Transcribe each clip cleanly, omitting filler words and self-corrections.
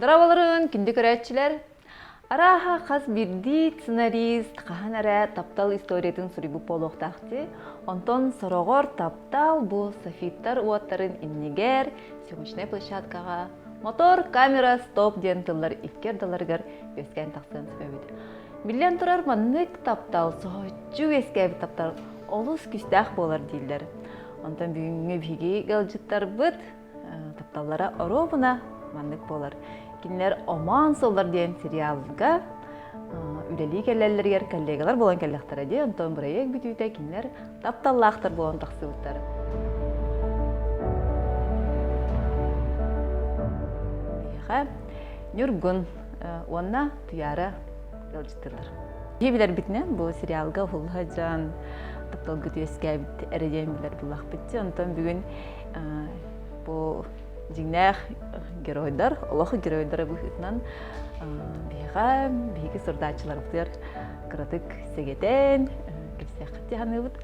Дырабаларын күнді көрәтчілер. Араха қаз бірді сценарист қахан әрі таптал историятын сүрібі болуқтақты. Онтон сұрағыр таптал бұл софиттар уаттарын иннегер, сөңішіне площадкаға мотор, камера, стоп ден тыллар иккер даларгар өскен тақсын сөбеді. Миллион тұрар маннык таптал, соғычу өскәбі таптал, олыс күстәқ болар дейлер. Онтон бүгінгі бігі ғалжыттар бұд, тапталлара оробына маннык болар. Кинлер оман солдар ден сериалға үлелі кәлләлергер коллегалар болан кәлләқтара де, онтон бұрайек бүтүйті кинлер тапталлақтар болан тақсы бұттары. Нүргүн, онна туяра ғалжыттылар. Ебілер бітінен бұл сериалға ұлға жан таптал күті өске әреден білер бұлақ бітті. Онтон бүгін бұл жинақ геройдар, олақы геройдары бұхытынан бейгі сұрдачылар бұтыр қыратық сегетен, кірсе қатты ханы бұд.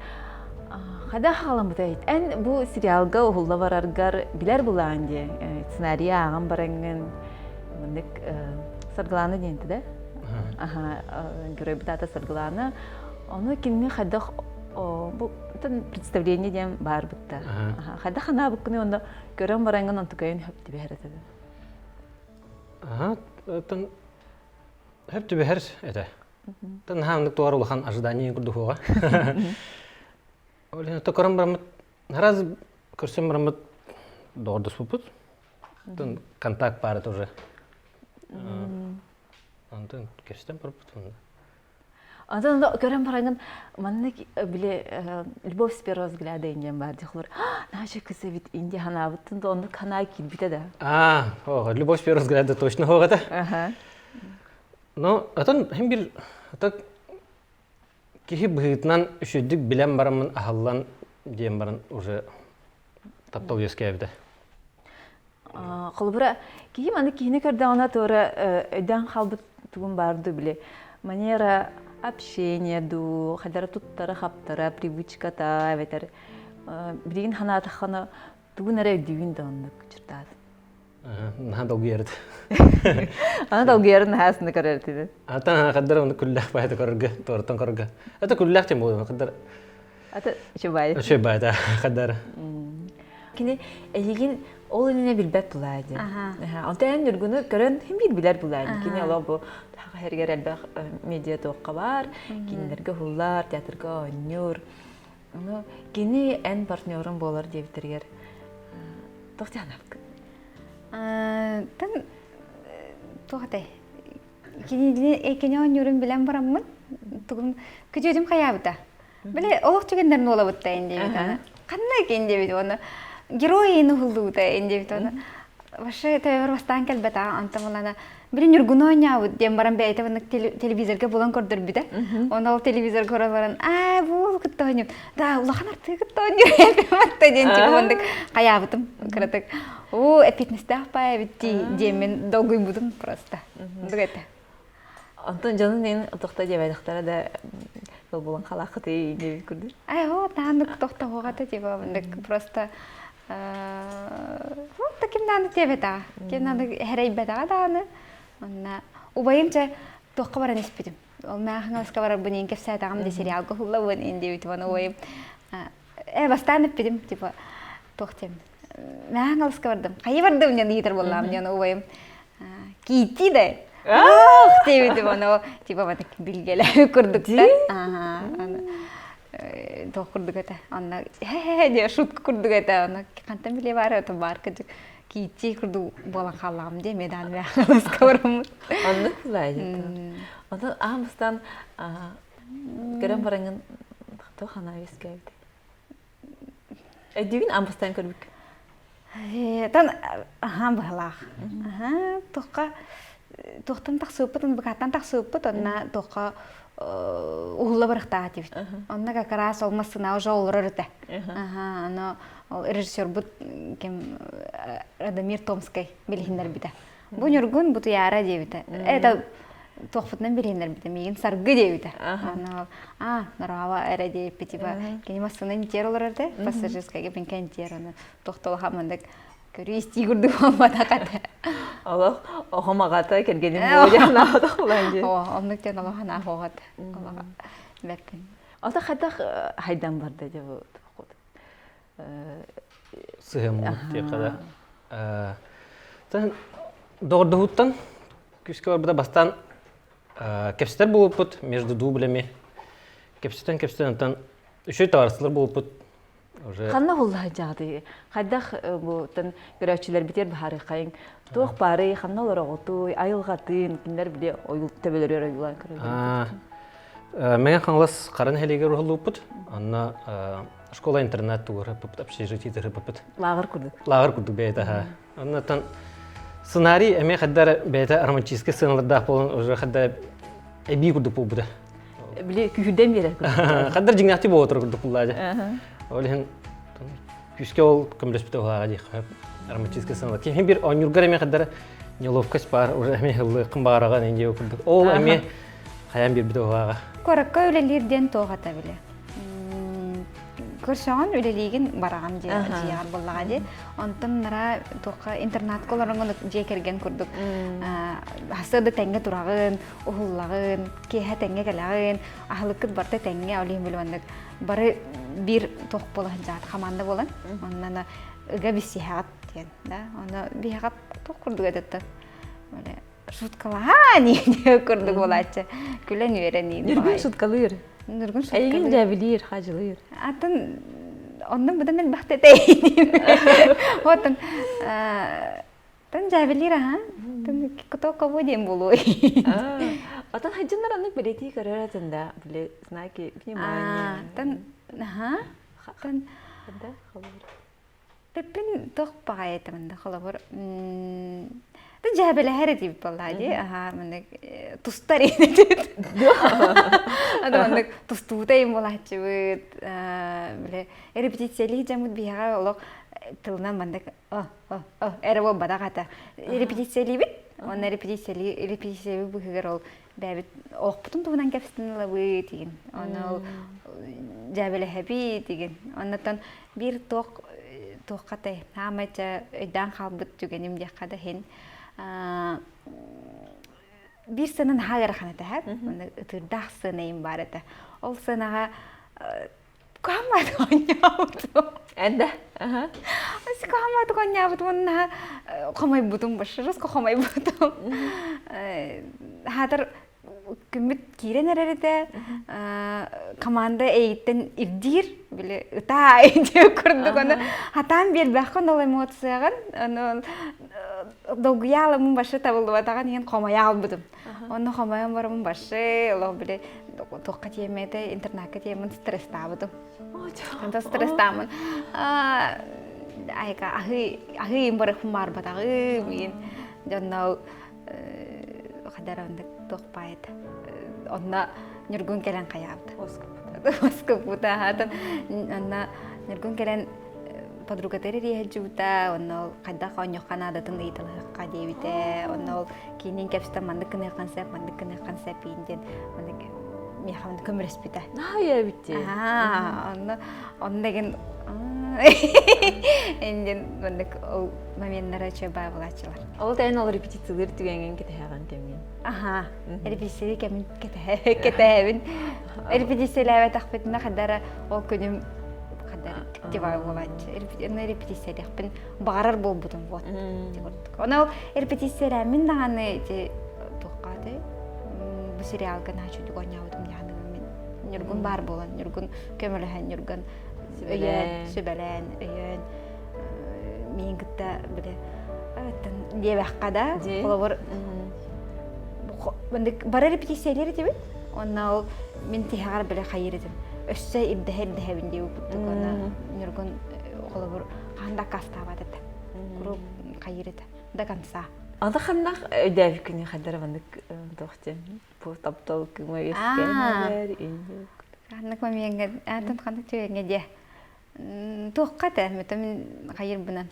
Қада қалам бұд әйт? Ән бұл сериалға ұлда барарғар білер бұлаған де, сценария ағам бараңын, мұндық сарғыланы дейінті де? Герой бұтата сарғыланы. Оны кенме қадақ бұл представление дем бар бұтта. Қада қана бұққыны онда көрім бараңын онтықайын хөпті бәр әтеді. Хөпті бәр әті. Тан хамдық туар улахан ожидание күрді хуға. Олен өті көрім барамыд, нараз көрсем барамыд доғырдыс бұпыд. Контакт бары тоже. Антон керстен барапыд. Антон көрім бараңын, маннық біле любовь с первого взгляда инден бар дехлар. Наша кысы бит инде хана бұттын, онды хана келбіті да. Любовь с первого взгляда точно хоғады. Но атан hem bir atak кихи быгытынан үшөдүк билен барамын ахаллан диен баран уже таптау ескебде. Кылбыра кихи маны кихини көрдө ана тора өйдөн халбыт тугун барды биле. Манера общения ду, хадара туттара хаптара, привычката, ветер. Билигин хана тахана тугун эре өйдүгүн да онды чыртат. Нахан долгу ерді. Ана долгу ерді нахасында көрерді. Атан қаддар оны күлләқ байды көріргі, торттан көріргі. Ата күлләқ тем болды, қаддар. Ата үші байды? Үші байды, қаддар. Кені әлеген ол үніне білбәт бұлайды. Алты ән үргіні көрін хем бір білер бұлайды. Кені ала бұл әргер әлбәқ медиа тоққа бар, кенілерге хуллар, театрға өнер. Кені ән партнерым болар дебітергер. Тоқты анапқы. Тан тоқтай. Кені өнерін білен барамын. Тұғын күтедім қаябыда. Біле, олық түгендерін ола бұтта әндебет. Қанна кендебет оны. Героины хулдуыта әндебет оны. Башы тәуір бастан кәлбәт антамылана. Білен үргіні ойнауыд дем барам бәйті оны телевизорға болан көрдір біді. Оны ол телевизор көрі баран, бұл күтті ойнауыд. Да, ұлақан арты күтті ойнауыд. Ден чегі ондық қаябытым кірітік. О, фитнесте ақпай бітті демен долгой будым просто. Дүгәті. Антон жанын мен тоқта деп айдықтары да ол болан қалақыты не көрдір? О, таңдық тоқта оғаты деп абындық просто кемнаны тебета, кемнаны әрейбетаға дағаны. Убайымча тоққа баран еспедім. Ол мәғын алысқа барар бұны ең кепсәт ағым де сериалға хула бұны енді бітіп оны ойым. Бастан өппедім, тоқтем. Мәғын алысқа бардым. Қайы бардым ден етір болам ден ойым. Кейті де. Ох, тебетіп оны білгелі күрдікті. Тоқ күрдік әті. Де шутқа күрдік әті. Қантан біле бары өті бар күрдік. Кейті күрді болан қалам де медан мәғын алысқа барамын. Онды құлайды. Онды ағымыстан көрім бараңын тоқана өске өйді. Әдігін ағымыстан көрбік? Тан ағам бағылақ. Тоқтан тақсыппыт, бұқаттан тақсыппыт, онына тоққа ұғылы барықта ативит. Онына қақарас олмасына уже олыр өрді. Режиссер бұд Радомир Томскай білгендер біді. Бұл үргін бұты яра дебіті. Это тоқфытнан білгендер біді. Меген сарғы дебіті. Нұрава әрі дебі. Кені масына нетер олыр өрді. Пассажирскайға бен кәнтер. Тоқталы қамындық көрү исти гурду болмада ката. Аллах охомагата кергенин бояна аталанжы. Оннук тен Аллахана хогат. Аллаха бәппин. Ата хатах хайдан барды деп кот. Сыгым текада. Тан дордуттан күскө барбыда бастан кепстер болупут между дублеми. Кепстен тан үшөй товарсылар болупут. Уже Ханна булла жады. Хайдах бу тан көрөчүлөр битер бары кайын. Тук бары ханна лороготу айылгатын киндер биле оюл төбөлөр оюлан көрөбүз. Мен хаңлас карын хелеге рухлупут. Анна школа интернат тугары пут общежитие пут. Лагыр курдук. Лагыр курдук бейта. Анна тан сценарий эме хаддар бейта романтический сценаларда болон уже хаддар эби курдук болбуда. Биле күһүдөн бере. Хаддар жиңнати боло турдук буллажы. Олен күскө ол көмдөспүтө хага ди романтический сценалар. Кем бир онюргар эме хаддар неловкость бар, уже эме хылы кымбараган энде курдук. Ол эме хаян бир битө хага. Коракка үлелерден тоғата біле. Көрсөңөн үлелигин барагам же жиягар боллага же. Онтон нара тоққа интернат колорыңын же керген курдук. Хасырды тәңге турагын, ухуллагын, кеһе тәңге келагын, ахлыкыт барта тәңге олим билбандык. Бары бир тоқ болан жат команда болан. Оннан ыга бисихат ден, да. Оны бихат тоқ курдук этетте. Böyle şutkalaani diye kurduk bolachı. Gülen vereni. Nurgun şutkalır. Nurgun Ayın şutkalır. jabilir, hacılır. Атын ondan budan el bahtedeyim. Otun tan jabilir ha. Tan kuto kabudem buluy. Atan hacınlar anlık bileti kararatında bile знаки внимание. Tan ha. Tan Да, холодно. Pepin toq pagayetmende xolabor. Tan jabele hereti vallahi. Aha, mende tustari. Adamda tustutayım bolachıbıt. Bile repetitsiyeli jamut biha olaq tılnan mende erebo badagata. Repetitsiyeli bit. Ona repetitsiyeli bu higar ol. Bäbit oqputun tuğunan kapstin labı digen. Ona jabele happy digen. Ondan bir toqata hamacha dan qalbıt tügenim jaqada hen. Bir senin hagar xanata hab. Tırdax seneyim barata. Ol senaga kamat onyabıt. Ende. Asi kamat onyabıt. Ona qamay butum başırız qamay butum. Hatar kümüt kiren ererede komanda eğitten irdir bile ıta diye kurduk onu. Hatan bir bakın ol emosiyagan onu doğuyalımın başı tabıldı vatagan yen qamay albutum. Onu qamayam varımın başı Allah bile toqqa yemede internet yemen stres tabutum. Anta stres tamın. Ayka ahi barık marbat ahi min. Janna qadarandık toqpayet. Onna nurgun gelen qayabdı. Oskop buta hatan anna nurgun gelen подруга терери хажута онно кайда коньо канадатын ыйтылы кадебите онно кинин кепста мандык концепт инден мандык мехам көмөрөспүтө. Я битти. Онно деген инден мандык ол моменттер чөбай булачылар. Ол тайын ол репетициялар түгенген кетеген кемин. Репетициялар кемин кетебин. Репетициялар тахпетине кадара ол күнүм Девай булачы. Репетициялар багарар болбутум вот. Она репетициялар мен даганы тоққады. Бу сериалга начу дигонябытым яны мен. Нургун бар болан, нургун көмөлөһөн, нургун сөбөлөн, өйөн. Мен гытта биле. Аттан дебаккада колобор. Бандык бар репетициялар дебит. Онна мен тихар биле хайырдым. Өссө ирдехебин деп буттук ана нургун колобур канда кастабат эт. Куруп кайырыт. Да канса. Анда ханнак өйдөп күнү хадара бандык тохте. Бу таптал кыма эскенер инде. Ханнак мамиңге атын ханнак төгөнгө де. Тохката метем кайыр бунан.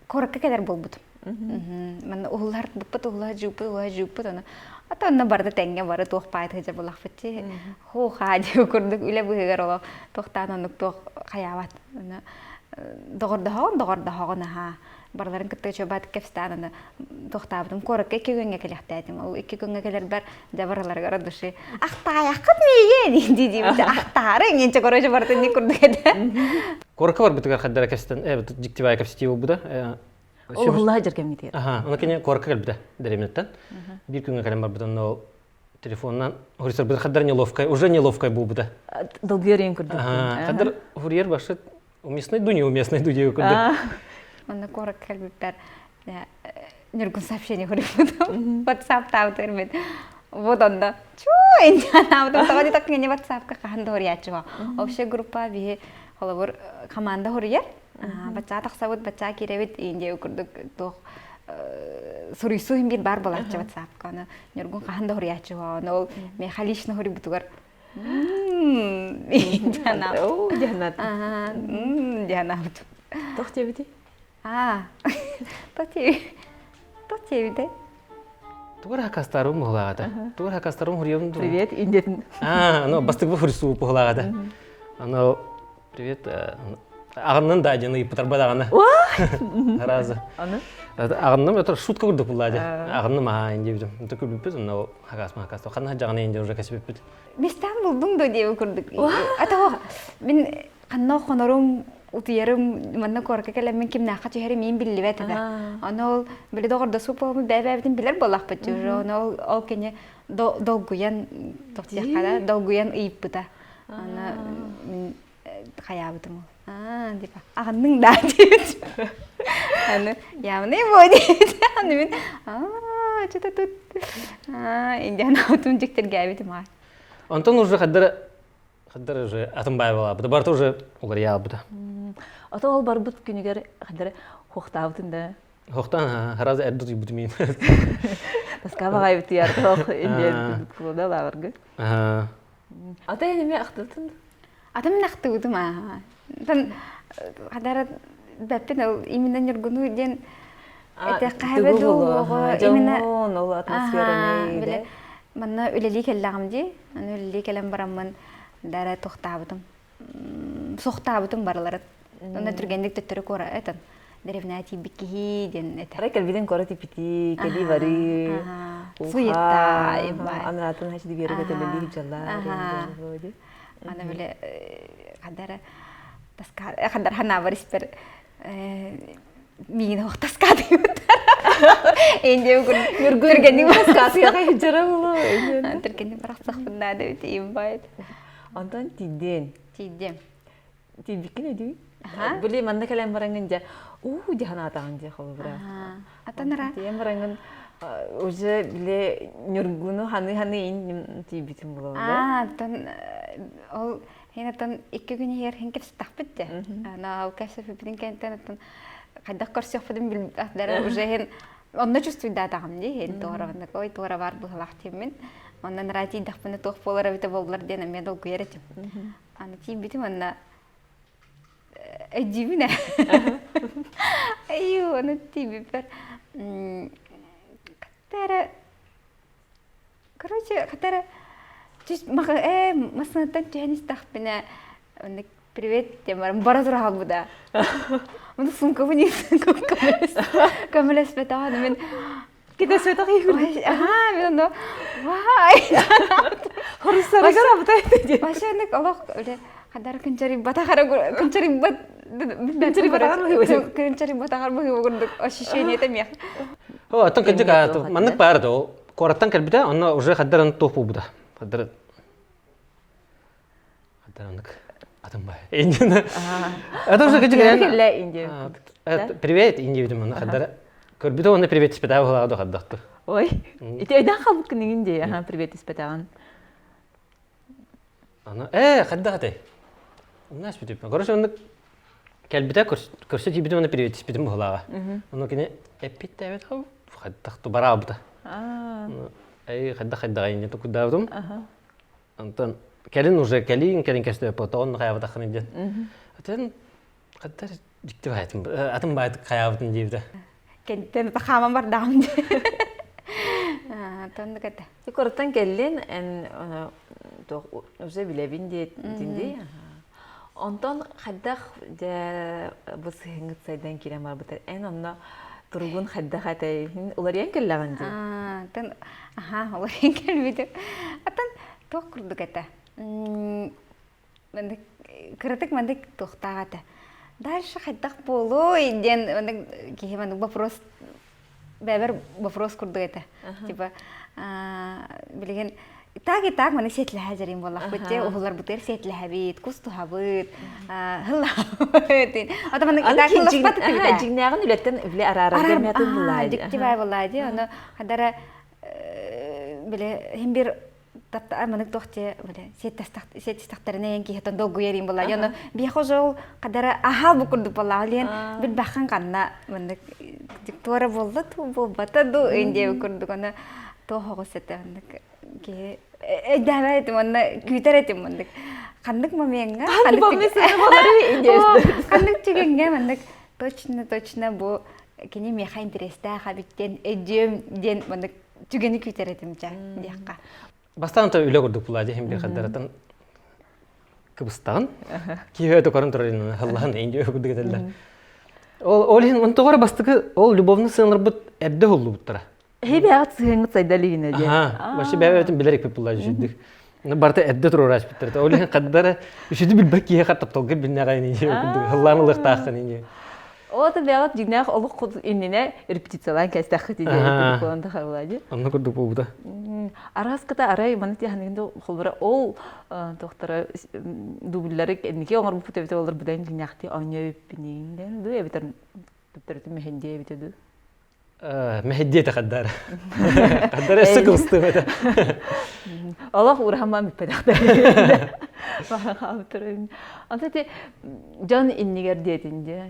Коракка кадер болбут. Мен уллар буппут уллар жуппут ана. Атанна барды тәңге бары тоқ пайт хәҗә булак битте. Хо хаҗы күрдек үле бу гәр ола. Тохтан аны тоқ хаябат. Ана доғордағын аха. Барларын кітті чөбат кепстананы тоқтабыдым. Корыққа 2 күнге келектәдім. Ол 2 күнге келер бар жабарларға радушы. Ақтай, ақыт мейген! Дейдеймді. Ақтары, енче көрөжі бардың не күрдік еді. Корка бар бітігер қаддара кәпстен, диктивай кәпсетей ол бұда. Ол ғылға жүрген метер. Оны кене корка кәл біді, дәреметтен. Bir күнге кәлем бар бұдан, ол телефоннан, хұрисар бұда қаддар неловкай, уже неловкай бұл бұда. Долгер ең күрдік. Қаддар хұрияр башы, уместный дуне күрді. Онда корық кәлбіптер нүргін сообщение көріппідім. WhatsApp-та өтірмін. Вот онда. Чу, инжанабыдым. Тоғады таққыне WhatsApp-қа қағында хұриячы ба. Общая группа бейі қолабыр команда хұрияр. Бача тақсабыд, бача керевет инде өкірдік тоқ сұрыйсуын бір бар боларчы WhatsApp-қа. Нүргін қағында хұриячы ба. Ол мен қалишны хұры бұтығар. Инжанабыдым. Тоқ жебеті? Тотевиде. Тугар хакастарым мұғылағады. Тугар хакастарым хұрияым. Привет, индетін. Бастық бұл хұрысуы бұғылағады. Привет. Ағынның да жаны ипытарбады ағына. Разы. Ағынным, шутка күрдік бұлады. Ағынным аға енде бідім. Үті күрбіппіз, хакасты. Қанна жағына енде уже кәсіп біппіз. Местен бұлдың да деп күрдік. Атауға, мен қанна қонарым утуярым манна корка келем мен кимна хачы хери мен билли бетеде. Аны биле догорда супамы бәбәбидин билер болак бит. Аны ол кене долгуян тоқтияқада долгуян ыйыппыта. Аны мен хаябытым. Депа. Ағынның да дейт. Аны ямны бойдейт. Аны мен чөтө тут. Индиан аутун жектер гәбитим. Антон уже қаддар уже атымбай бола. Бұда барты уже олар ял бұда. Ата ол бар бұд күнігер қадары хоқтабытын да. Хоқтан харазы әрді тұй бұты мен. Тасқа бағай бұты яр тоқ инде бұлда лағырғы. Ата енеме ақтылтын? Атым нақты бұдым. Қадары бәппен ол именно нүргіну ден әті қағабады оғы. Жамон ол атмосфера нейді. Манна өлелі келлағым де. Өлелі келем барамын дәрі тоқтабыдым. Соқтабыдым барылары. Онда түргендік төттірі кора әтін. Дәревна тибіккихи ден әті. Арай кәлбеден кора типити, кәли бары. Суетта. Аныратын хашды бері көтелелі жаллар. Ана біле қадары қадар хана бар іспер мейін оқ тасқа дейміттар. Энде бүгін түргендің Тасқасыға қай жүрім ұлы. түргендің бірақ сақпында да өте ем байд. Антон тиден. Тидем. Тибіккен өдей? Бұлі манда кәлем бараңын жа, жағана атағын жа қолы бұра. Атанара. Тием бараңын, уже біле нүргіну ханы ең тибітін бұл олды. Ол хенаттан 2 күн ер хен кепсі тақпыт жа. Ол кәпсі фебіден кәнттен аттан қайдақ көрсек бұдың білдері уже хен онна чувствуйда атағым де, хен тоғырағында ой тоғыра бар бұғылақ теммен. Ондан рати дақпыны тоқ болар әбіті болдылар ден әмен ол көйер етім. Аны тибітім онна әдеймін Айу, оны тибіппер. Қаттары, масынаттан түйәнес тақпына, привет, демарым, бара тұра қал бұда. Оны сумка бұны көмілес бәті ағаны мен Кеде сөйті қиғыр. Мен оны, вай! Хорыстары қара бұта еді. Башанық олық, қадар күнчәрі батақары көрдік ощущение етем яқ. Аттан кәлдік аты, маннық барды ол. Қораттан кәлбіді, онна уже қаддараны тоқ бұл бұда. Қаддаранық атын бай. Индені. Это уже кәлдік. Привет, инде бідім оны қаддары. Көрбіді оны привет іспетағы ғылағыды қаддақты. Ой, ете өйдан қалбық күнігінде, привет іспетағын. Қадда қатай. Ұнас бітіп. Көріш оны кәлбіді көрсет ебіді оны привет іспетім ғылаға. Оны кене әппетті әбет қау. Қаддақты бара бұда. Қаддаға инде тұқыда бұдым. Антон, кәлін уже кәлін кәсті өпіті, оны қая бұдақын еден. Әтен қаддар жікті байтым. Атын байты қая бұдын дейбді. Кенттен тақаман бар дағым де. Тонды кәді. Кораттан кәлін, уже білебін дейді. Онтон хайдах же бус хингит сайдан кирем бар бутер. Эн онна тургун хайдах атай. Улар ян келлаган же. Тан олар енгер биде. Атан тох курдук ата. Мендик кырдык мендик тохтагата. Дальше хайдах болу иден мендик кихе мендик вопрос бәбер вопрос курдук ата. Типа билеген так мені сетләһә җәрим буллах бите, улар бутер сетләһә бит, кустуһа бит, хылла бит. Ата мені так лыспат бит. Жигнягын үлеттен үле арара гәрмәтен булай. Диктибай булай ди, аны хадара биле һәм бер тапта мені тохте биле сеттастактарына янки хатан долгу ярим булай. Аны бихожол кадара ахал бу курдук булай. Лен бит бахан канна мені диктора булды, бу батаду инде курдук аны тохогосете мені ке эдәвәт монда күтәрәтем монда. Кандык моментга, кандык тигәнгә монда точно бу кене меха интереста хабиттен эдем ден монда тигәне күтәрәтем ча дияқка. Бастан та үле күрдүк булады һәм бер хәдәрәтен кыбыстан. Кие то корын торын Аллаһын инде күрдүк дәлләр. Ол һин он тогара бастыгы ол любовны сыныр бит әбдә булды буттара. Хебәгат сыгыңгы сайдалыгына де. Башы бәбәтен билерик бит булды җиддик. Барта әддә турыраш биттер. Ол һин каддара ишеди билбәк кие хатып толгы билнәгәйни күрдүк. Аллаһны лыктахын инде. Ота бәгат жигнах олук куд иннене репетициялар кәстәхит иде булганда хавлади. Аны күрдүк булды. Араската арай манти ханында холбара ол доктора дубльләре энеке оңар бу фотовите олар будан жигнахти аңя бинин. Ду ябитер доктор мехенде битеду. مهديت خدار خدار السكر استمتع الله ورحمة مبتدأ ما خاطرين أنت جان إني قرديت إنجا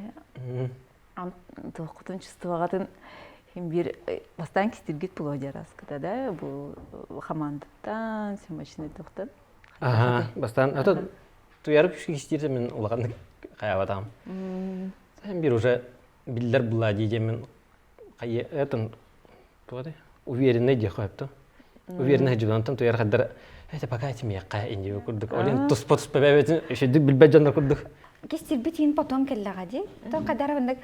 أنت توقعتن شستوغاتن هم بير بستان كتير جت بلوجراس كده ده بو خمانتان سماشني توقعتن بستان أنت تيارك شو كتير من ولقنا قياوتهم هم بير уже بيلر بلادي من это توده уверенный дехапто уверенный жибантан то ярхаддар это пока эти мякка инде курдук олен туспот бебет еще дик билбежан курдук кистер битин потом келлагади тон кадар бандак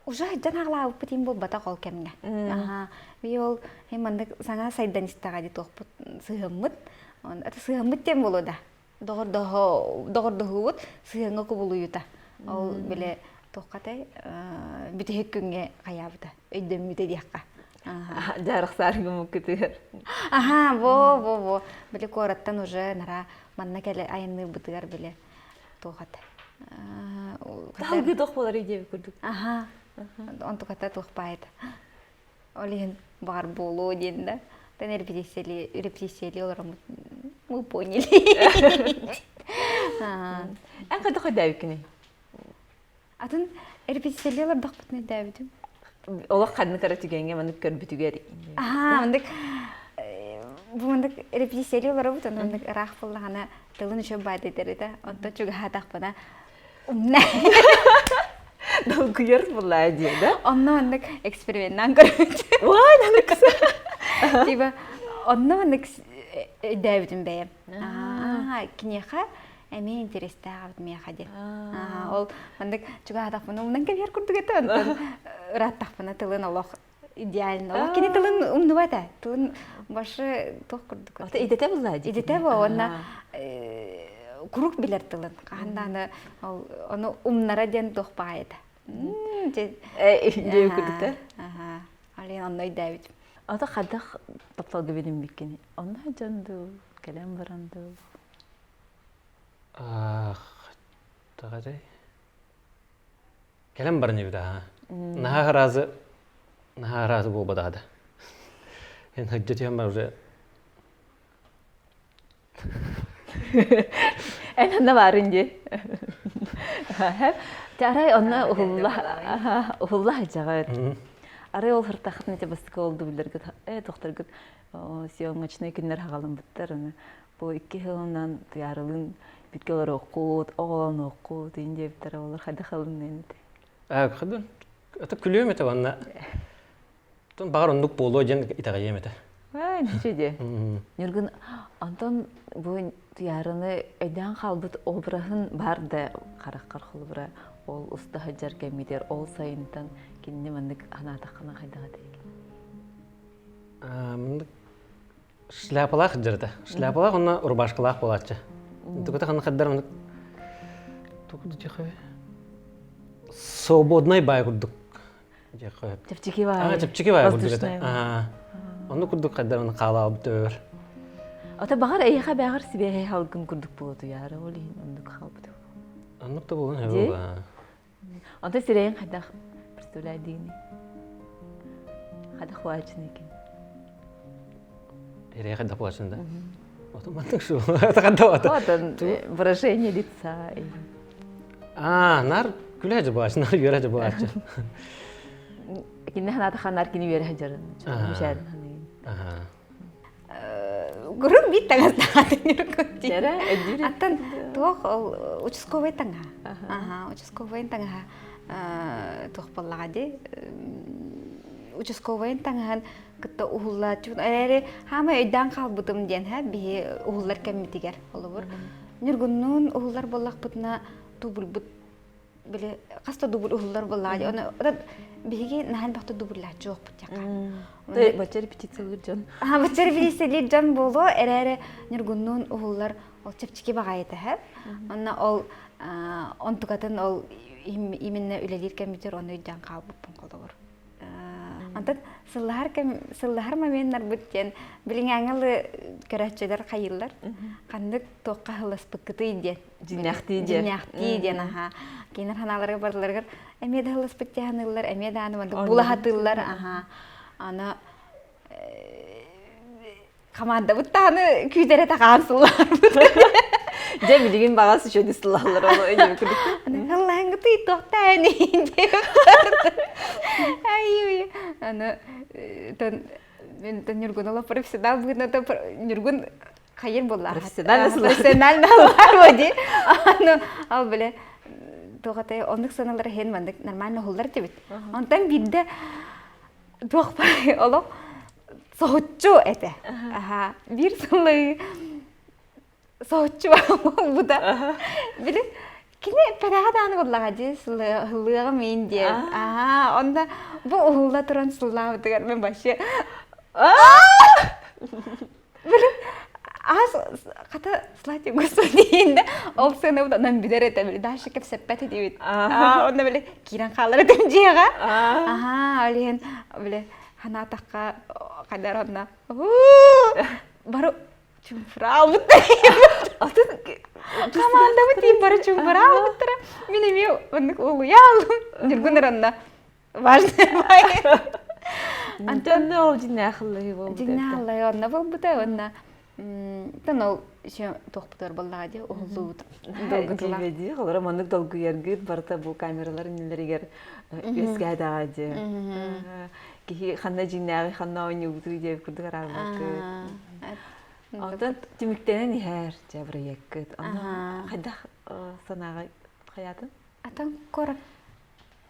уже жанагла битин бул бата кол кемге биол хемандак саңа сайданистагади тохпут сыгыммыт это сыгыммыт тем болода догордохубут сыгыңга кубулуюта ол биле тоққатай битек күнге қаябыда өйдем бите дияққа жарықсарғы мүмкітігір во біле кораттан уже нара манна келе айынны бұтығар біле тоққат талғы тоқ болар үйдегі көрдік он тоққата тоқпайды олеген бар болу дейінді тен репетициялі олар мы поняли ән қайда қайда өкіне Атын репетициялар дақпытны дәвидім. Олақ қадны қара түгенге мәнік көр бүтігер. Мәндік бұл мәндік репетициялар бұд, мәндік рақ болағана тылын үші байды дәреді. Онда жүгі хатақпына ұмна. Долгүйер бұлай дейді. Онна мәндік эксперименттен көріп. Ой, мәнік қысы. Типа, онна мәндік дәвидім бәйім. Кінеға Эми интереста авт мия хади. Ол мандык чуга хатакпына унан кебер курдук эте онтон раттакпына тылын олох идеально. Олох кини тылын умнубата. Тылын башы тох курдук. Ата идете буллади. Идете бу онна курук билер тылын. Канданы оны умнара ден тох байда. Идея курдук. Алин онной Давид. Ата хадак тапталды беним биккени. Онна жанду, келем баранду. Тағадай. Келем бар не бида. Наха разы бол бадады. Ен хаджет ям бар уже. Эн анна барынде. Тарай онна ухулла жагат. Арай ол хыртахтын эте бастык олду билерге. Тохторгут съемочный күннер хагалым буттар. Бу 2 жылынан ярылын биткелер окут, оғалан окут, инде биттер олар хады халын ненде. Хады, это күлем это ванна. Тон багар ондук болу жен итаға ем это. ничего де. Нюргін Антон бұл ярыны өйден қалбыт обырағын бар да қараққар құлыбыра ол ұста хаджар кәмедер ол сайынтан кенне мандык анатаққына қайдаға дейік. Мындык шляпалах жерде. Шляпалах онна рубашкалах болачы. Тугата ханна хаддар мындык. Тугуда жахай. Свободный бай курдук. Жахай. Чепчики бай. Чепчики бай курдук. Онны курдук хаддар мындык кала бутөр. Ата бағар әйіға бағар себе әй халгын күрдік болуды яры ол ең ондық қалбыды. Оннук та болын әй бол. Ата сирейін қайдақ представляй дейіні. Қайдақ уачын екен. Ирей қайдақ болачын да? Ота мандык шу. Ата қайдақ ота. Ота выражение лица. Нар күләжі болачы, нар көрәжі болачы. Кенне ханата ханар кені бері хажарын. Мүшәрін ханайын. Гурун бит таңа таңатын юргун. Жара, әдүрі. Аттан туох участковый таңа. Участковый таңа туох баллага де. Участковый таңахан кытта ухулла чун. Әрі хама өйдан қалбытым ден бі ухуллар кәмметігер олыбыр. Юргуннун ухуллар боллақ бұтына тубыл бұт біле қаста дубыл ухуллар боллага. Оны биһиги наһан бахта дубулла жоох бутяка. Бача репетициялар жан. Бача репетициялар жан болу, эрере нургуннун угуллар ол чепчики багайты һәп. Онна ол онтугатын ол именно үлелер кемитер оны жан калбыппын колдогор. Антат сыллар моменттар бүттен билиң аңылы көрәчеләр кайыллар. Кандык тоққа хылыспыкты иде. Жинахти ден аха. Кинер ханаларга барларга эмеде хылыспыкты ханыллар, эмеде анымды булахатыллар аха. Ана команда буттаны күйдере таган сыллар. Же билген багасы шөді сыллалар ол өйдө күрдік. Хыллаңгы тый тоқтайны деп. Ай. Ана мен нюргун ола профессионал бүгін нюргун қайыр болла. Профессионал води. Ана ал биле тоғатай ондық саналар хен мандык нормально холдар дебит. Онтан бидде тоқпай оло соғытчу әті. Бір сылы соғытчу бұда. Білі, кені пәдәға даны боллаға де сылыға мен де. Онда бұл ұғылда тұран сылыға бұдығар мен башы. Білі, қата слайден көсі дейінді ол сыны бұданан бідер әті білі. Дашы кеп сәппәті дейбет. Онда білі кейран қалыр әтім жеға. Олеген білі хана таққа қайдар онна. Бару чүмпырау бұттыр. Команда бұттыр бару чүмпырау бұттыр. Мен емеу ондық олу ялым. Жүргінір онна. Важный бай. Антонны ол жинақылығы бол бұттыр. Жинақылығы онна бол бұттыр онна. Тан ол тоқ бұттыр боллаға де оғылу бұттыр. Жейбеді, қолыра маңдық долғы ергіт барта бұл камералар нелерігер өске адаға де. Кихи ханна жинағы, ханна ойны ұғытығы деп күрдік арағылық. Одан түміктенен ихәр жабыры еккіт. Қайдақ санаға қаятын? Атан қорак.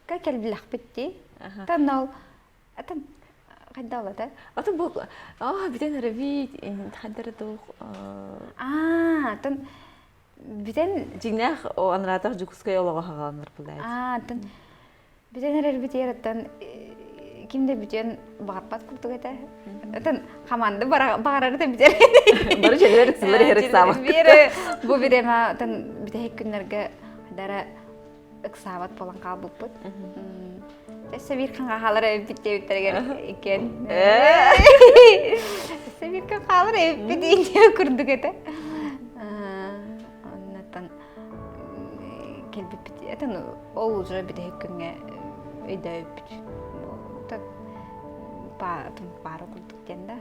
Кәкелбілақ бітті. Тан ол. Атан қайда олады? Атын бұл, бітен әрәбейт, қайдары доқ. Атан бітен... Жинақ анратақ жүкіскай олаға қағаланыр бұл әді. Атан бітен әрәбейт ераттан кимде бүтен бағарпат күрдік әті. Атан қаманды бағарары да бітер. Бары жәлер сылыр ерік сабат. Бұл бірема бітәйік күнлерге дара ұқсабат болан қал бұл бұд. Сәбір қанға қалыр әбітте өттерген екен. Сәбір қан қалыр әбітте үйне күрдік әті. Оннаттан келбіп бітте. Атан ол ұжыра бітәйік күнге өйді өпіт. Бары күрдіктен да.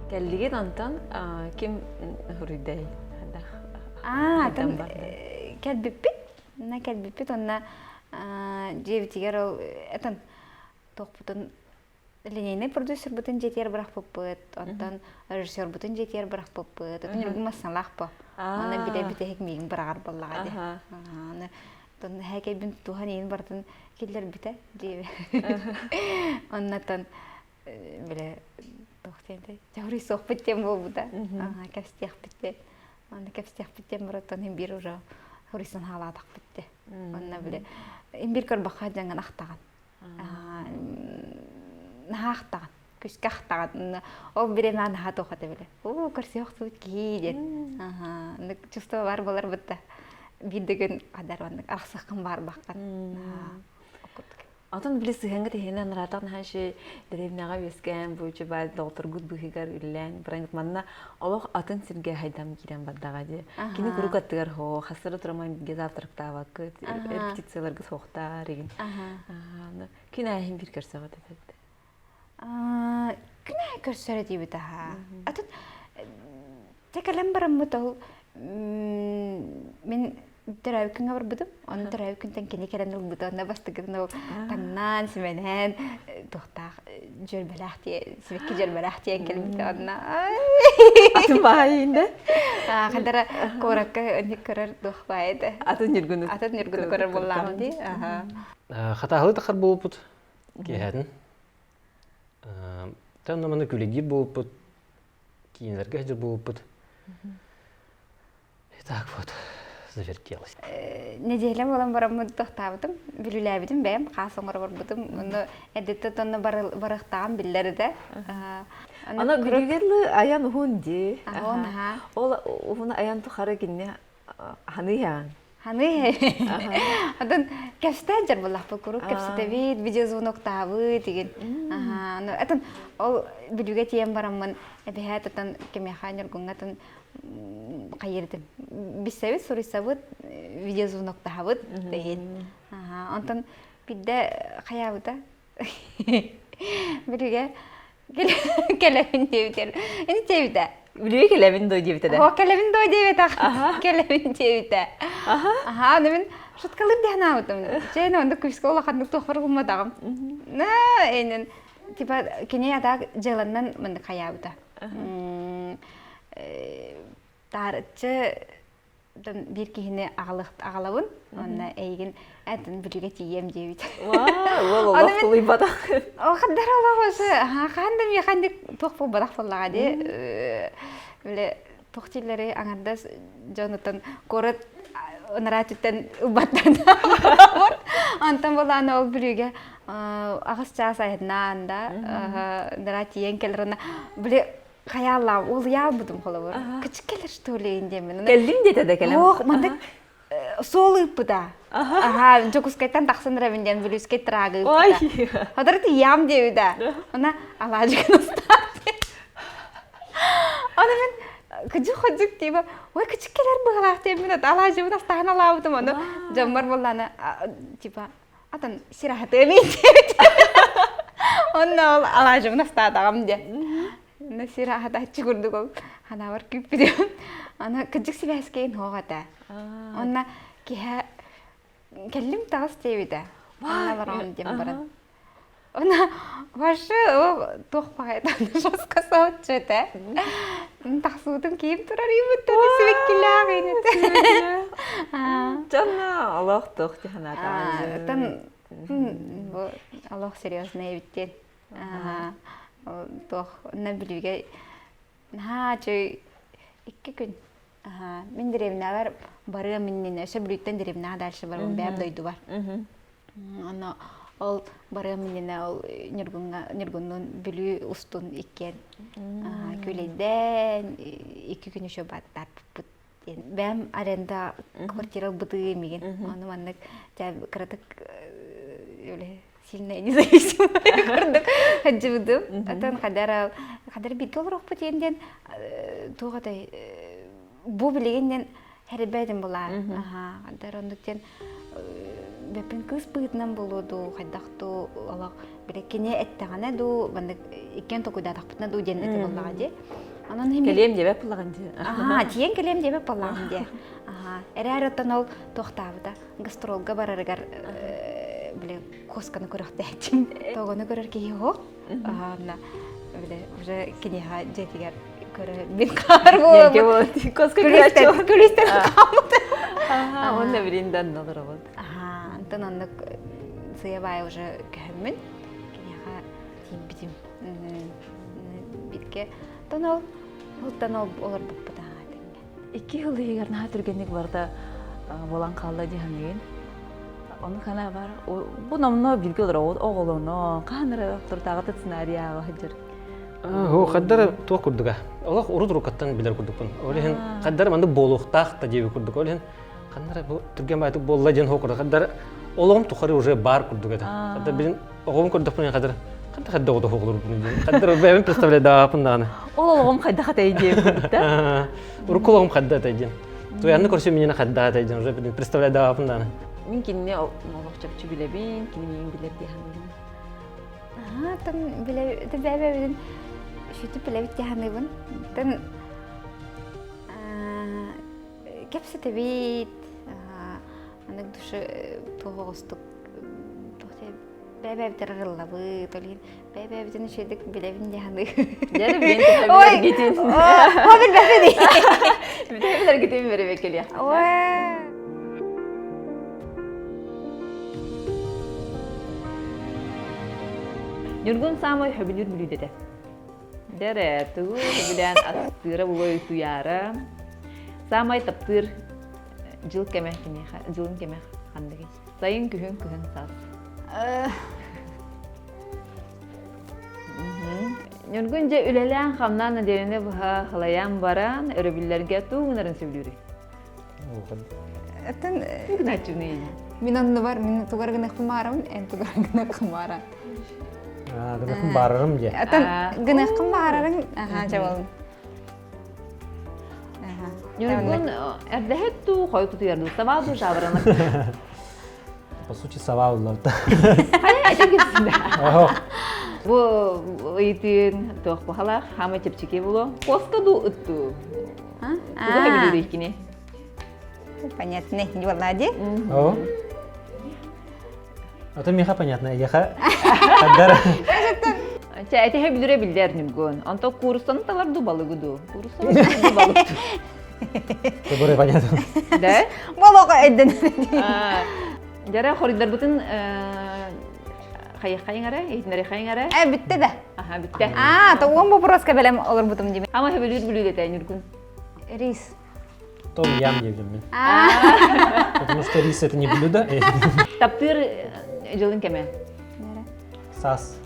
Кәліген антан кем хүрдей? Кәлбіппет. Кәлбіппет, онна жебітігер ол әтін тоқпытын линейный продюсер бұтын жетер бірақ бұппыт, онтан режиссер бұтын жетер бірақ бұппыт, өтін үргім асанлақ бұ. Оны біде-біде хекмейін бірағар боллаға де. тон хэкей бин тухан ин бартын киллер бите диби. Оннатан биле тохтенде жаври сохпет тем болбуда. Капстех бите. Анда капстех бите маратон ин бир уже хорисон халадак бите. Онна биле ин бир көрбаха жаңан ахтаган. Нахтаган. Күскахтаган. Ол биреман хатохата биле. О, көрсөк сут кийдет. Ник чувство бар болар битте. Бидеген адарваннык ахсакын бар баккан. Атын биле сыгынга тенен ратан ханшы деревняга вескен буйчу бай доктор гуд бухигар үллән брангт манна олох атын сирге хайдам кирен баддага де. Кини курук аттыгар хо хасыры тураман ге завтрактава кыт репетицияларга сохта реген. Кина хим бир көрсөгө тепет. Кина көрсөрө дибит аха. Атын текелем барам мутал мен терәүкөнгә бар будым. Аны терәүкөнтән кини келән ул буда на бастыгын ул таннан сименән тохта җөрбәләхти, сибекки җөрбәләхти келбит анна. Атын бай инде. Хәдәр коракка ник көрәр дохбайды. Атын йөргүнү. Атын йөргүнү көрәр буллам ди. Хатаһылы тахар булыппыт. Киһәдин. Тән наманы күлеги булыппыт. Киенләргә җир булыппыт. Так вот, завертелось. Неделя болан барамын тохтабытым, билүләбидим бәм, касыңыр бар бутым. Уны әдетте тонны барыктаган билләрдә. Ана гүргәле аян хунди. Ага. Ол уны аян тухары кинне ханыян. Ханы. Адан кәстәҗер буллах бу куру кәстә бит видеозвонок табы диген. Ага. Атан ол билүгә тием барамын. Әбәһәт атан кемеханер гунгатын кайырдым. Бисәбит сурисабыт видеозвонок табыт диген. Ага. Антан бидә хаябыта. Билүгә келәбин диюдер. Эни тебидә. Билүгә келәбин дой дибите. О, келәбин дой дибите. Келәбин дибите. Ага, мен шуткалып дәна утым. Чәйне онда күскола хатны тохыр булмадагым. На, энен типа кинеяда җыланнан мен хаябыта. Тарчы бир киһине агалабын, онна эйген әтен билүгә тием дибит. Вау, лафтылый бата. О, хәдәр алагысы. Ха, хәндәм яхандык тохпу бадак буллага ди. Биле тохтилләре аңарда Jonathan корат нараттан убаттан. Антан буланы ул билүгә агыс часайнан да, нараттиен келрена биле хаялла ул я будым холовор. Кичкелер что ли инде мен. Келдим дете да келем. Ох, мында солып буда. Ага, жокускайтан таксындыра бинден билүскә трагы. Ой. Хәдәр ям дебида. Ана алажыгын стат. Аны мен кыжык тиба, ой кичкелер быгалак деп мен алажыгын стан алабытым аны. Жамбар булланы типа атан сирахаты мен. Онна алажыгын статагам де. На сирахата чигурдук ол. Ана бар күп биде. Ана кыжык сибәскән хогата. Онна киһә келлим тагыс дебида. Ана барам дем баран. Она ваше тохпайдан жаска саутчете. Тахсудым киеп турар ибетте сибеккиләгә. Жанна Аллаһ тохты ханата. Тан Аллаһ серьезный бит. Тох на билүгә. Чөй 2 көн. Мен деревнәләр бары миннән әшә бүлектән деревнә дальше бар, бәб дойду бар. Ана ол бары миннән ол нергуннан билү устун икән. Күләдән 2 көн өчә баттар. Бәм аренда квартира быты миген. Аны маннык кратык сильно независимый көрдік хаджыбыдым. Атан қадар бит олар оқпыт енден туғадай бұ білегенден әрбәдім болар. Қадар ондықтен бәпін кыз бұғытынан болуду, қайдақты олақ білеккене әттіғана ду, екен тоқыда тақпытына ду денеті болаға де. Келем дебеп болаған де. Тиен келем дебеп болаған де. Әрі оттан ол тоқтабыда гастролға барарығар биле косканы көрөктө айтым. Тогону көрөр кийи хок. Биле уже кинеха жетигер көрө бир кар болот. Коска көрөчү. Күлүстен камыт. Онда бириндан нолор болот. Антон аннык сыябай уже көһөммүн. Киняха тим битим. Битке тонол олар буппата тенге. 2 yıl егерна түргенник барда болан қалла диханген. Оны хана бар. Бу номно билге олар оголоно, канара туртагы сценарийга хажыр. Хо каддар то курдуга. Олох уруд рукаттан билер курдукпун. Олehen каддар манды болуктак та жеби курдук. Олehen кандара бу түрген байтык болла жен хокурда. Каддар олом тухары уже бар курдуга да. Каддар билин огом курдукпун каддар. Каддар да хокурду бун. Каддар бебен представляет да апындагы. Ололгом кайда хата идея да. Урукулогом кадда тайден. То янны көрсө менен кадда тайден уже билин представляет да апындагы. Мен кинне молокчапчы билебин, кинне билер диханген. Тан биле бәбәбен шүтүп билебит яһаныбын. Тан кепсе тебит анык душы тоғыстык бәбәб тәргыллабы толин бәбәбен шедик билебин яһаны. Яры мен тәбилер гитин. Хабир бәбәди. Тәбилер гитин бере бекелия. Ой. Нургун самой хөбүлүр бүлүдө. Дере туу билен аттыра булой туяра. Самай таптыр жыл кеме кинеха, жылын кеме хандыгы. Сайын күһүн сас. Нургун же үлелен хамнан дерене буха халаян баран өрөбүллерге туунарын сөйлүрү. Атын Начуны. Мин онны бар, мин тугар гына кымарам, эн тугар гына кымарам. Гынакын барырым же. Атын гына кымарам, жабалым. Нургун эрдехет туу койку туярду. Сабаду жабырана. По сути, сова улларда. Айта кетсин. Ого. Бу ыйтын тох бахала хама чепчике було. Коскаду ытту. Туга билди икине. Понятно, не влади. Ого. А то меха понятно, яха. Каддар. Ча эте билдире билдер Нургун. Анто курстан талар ду балыгыду. Курстан ду балык. Ты более понятно. Да? Балога эдден. Жара хориддар бутун хайынгара, эйтнери хайынгара. Битте да. Аха, битте. То он вопроска белем олар бутум диме. Ама хөбүлүр бүлүдө тә Нургун. Рис. Том ям дебим. Потому что рис это не блюдо. Таптыр жылын кеме. Сас.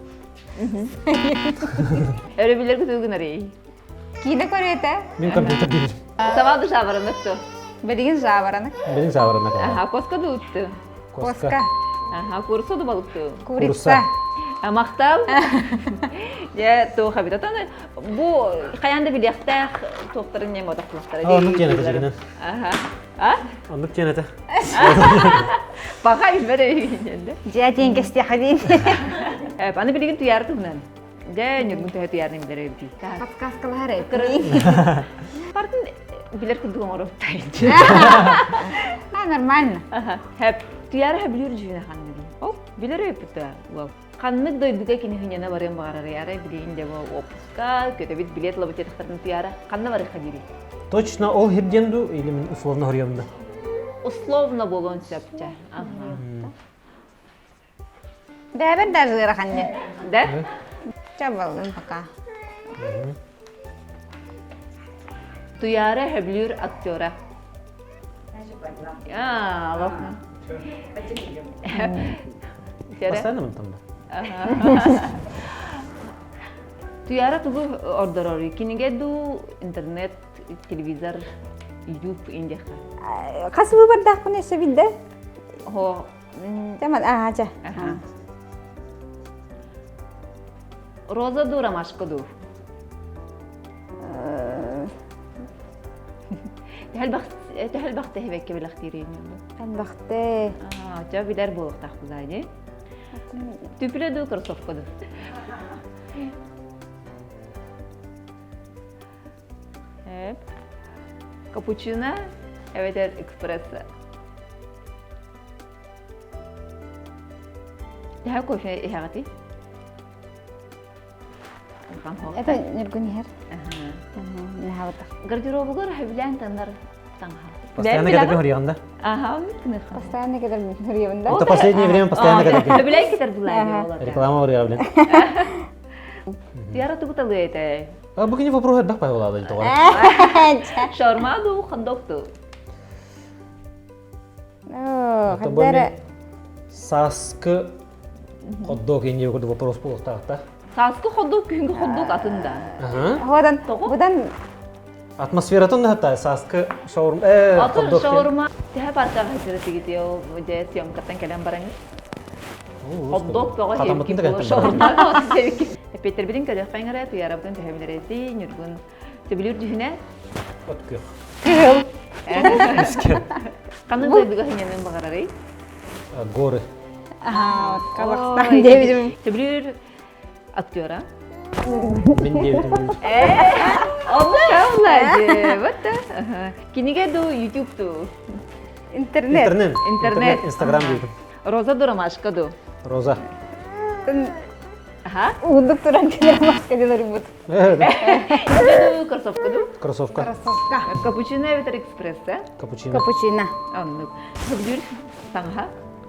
Өрөбүлөр күтүгүн арый. Кине көрөтө. Мен компьютер değil. Сабаду жабырыныкту. Бедигин жабараны. Benim zavarına kadar. Аха, коскаду утту. Коска. Аха, курсаду балыкту. Курица. Мактал. Я то хабитатаны бу каянда билектах токтор неме отоктор. Анlık cenete. Аха. А? Anlık cenete. Бака билбере бигенде. Жадин кести хадин. Аны билген туярды бунан. Да, Нургун туярны билере бити. Подсказкалар эт. Партын билер курдугун ороптайын. Нормально. Аха. Хеп туяра билер жүнө ханны. Оп, билер өпүтө. Вау. Ханны дойдуга кини хинена барем багарар яра билген де опуска, көтөбит билет лабытеттардын туяра. Ханны бары хадири. Точно ол хирденду или мен условно говорю. Условно болгон сепче. Ага. Бәбәр дәжгәр ханне. Да? Чабалым пока. Туяра хөблүр актера. Аллах. Постоянно мы там. Туяра тугу ордорори. Киниге ду интернет, телевизор, YouTube индеха. Касы выбордак буны себилде. Хо. Тамам, ача. Роза ду ромашка ду. تهل بخت هيك بالاختيارين. بخت. جاب بدار بوق تاخذ زايد. تبلا دو كرسوف كده. هب. كابوتشينو. Evet espresso. ده كوفي ايه هاتي؟ Это нергунер. Ага. Нахавта. Гардеробугар хавлан тандар таңхал. Постоянно кедерген хурьяганда. Аха, кыныха. Постоянно кедер хурьябында. Это последнее время постоянно кедерген. Өбіләй кетер бұлай. Реклама хурьяга білен. Тияра тұғы талы әйті. А бүгін вопрос әдбақ бай болады жылтоғар. Шаурма ду, хот-дог ду. Это более саскы хот-дог енде өкірді вопрос болықтақта. Сасқы хот-дог күйінгі хот-дог атында. Бұдан Атмосфератын да хатта саскы шаурма Аты хот-дог. шаурма. Тәһә парта хәсірі тегеті ол съемкаттан кәлем бараңыз. Хот-дог тоға Қатамытын да жевкі кәнттен шаурма. Петер бидin кәдек қайыңыра туярабдың тәһәбілерәті, нүргін төбілер дүйіне. Өткір. Қанның тойдығы хиненің бағарары? Горы. Қазақстан дебізім. Төбілер актера. Мен девдім. Олай, вот да. Кинеге ду, YouTube ду. Интернет. Интернет. Инстаграм дейдім. Роза ду ромашка ду. Роза. Аха. Удук туран кедер маска делер бұд. Кинеге ду кроссовка ду. Кроссовка. Кроссовка. Капучино Эвитер Экспресс, да? Капучино. Капучино. Аннык. Төбілер таңға.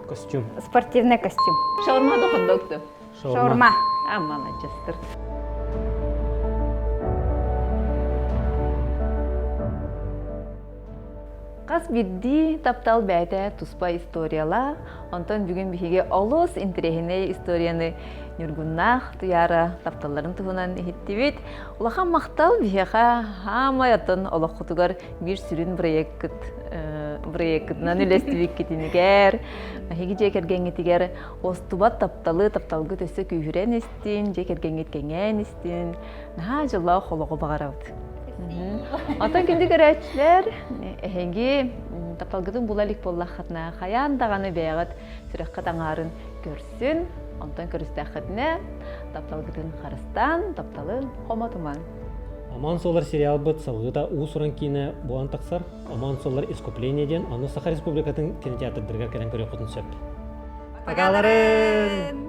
Костюм. Спортивный костюм. Шаурма ду, хот-дог ду. Шаурма. Молодецтер. Қас бидди таптал бәйті туспа историяла, онтон бүгін біхеге олыс интерехіне историяны нүргуннақ туяра тапталларын туғынан ехеттебет. Улахан мақтал бихеға хамаятын олық құтығар бір сүрін проекттынан үлестібек кетінігер. Хеги жекерген етігер остубат тапталғы төсі күйірен істін, жекерген еткенген істін. Наға жылау қолығы бағарауды. Антон күнді көрәтшілер, әхенге тапталғыдың бұлалік боллақ қатына қаян дағаны бәйғат сүрек қатаңарын көрсін. Антон көрісті әқытіне тапталғыдың қарыстан, тапталы қоматыман. Аман солар сериал бұд салғыда ұсыран кейіні бұған тақсар. Аман солар искуплениеден, аны Саха Республикатын кинотеатрдырға кәрен көрі құтын сөп. Пағаларын!